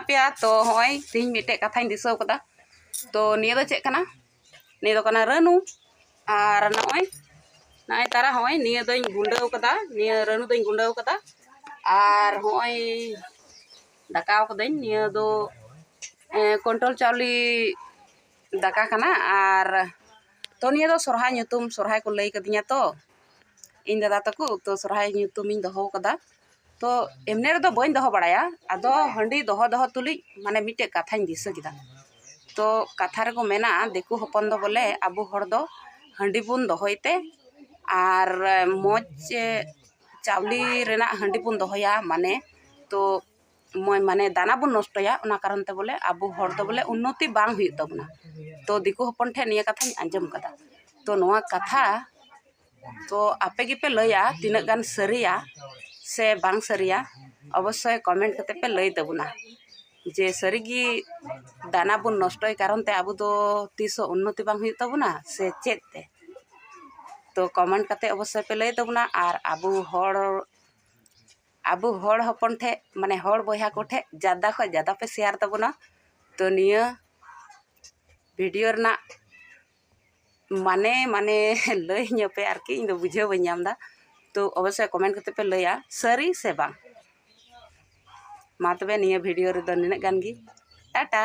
पे तो हॉय तीन मिटे कथा दिसो कदा तो निया दो चेक कना निया दो कना रनु और नॉय नाय तारा हॉय निया दो गुंडाव कदा निया रनु दो गुंडाव कदा और हॉय दाकाव कदा निया दो कंट्रोल चावली दाका कना और तो निया दो सोरहाय nyutum सोरहाय को लई कदिया तो इन दादा तको तो सोरहाय nyutum इन दहो कदा तो एमने रे दो बइन दहो बड़ाया आदो हंडी दहो दहो तुली माने मिटे कथा दिस किदा तो कथा रे को मेना देखु हपन दो बोले आबू हर दो हंडी बुन दहोइते और मोज चावली रेना हंडी बुन दहोया माने तो माने दाना बुन नष्टया उना कारण ते बोले आबू हर दो बोले उन्नति बांग हुई तबना तो दिकु हपन ठे निया कथा आंजम कदा तो नोआ कथा तो आपे गिपे लया तिना गान सरिया से बांग सरिया अवश्य कमेंट करते पे लई तबना जे सरिगी दाना बुन नष्टय कारण ते आबू दो तीसो उन्नति बांग हुई तबना से चेत ते तो कमेंट करते अवश्य पे लई तबना और आबू हड़ हपन ठे माने हड़ बया को ठे ज्यादा ख ज्यादा पे शेयर तबना तो निया वीडियो रना माने माने लई ᱧᱯᱮ आरकी इन दो बुझे बई नामदा तो अवश्य कमेंट करते पे लया सरी से बांग मा तबे निया वीडियो रे दो निना गान गी टाटा।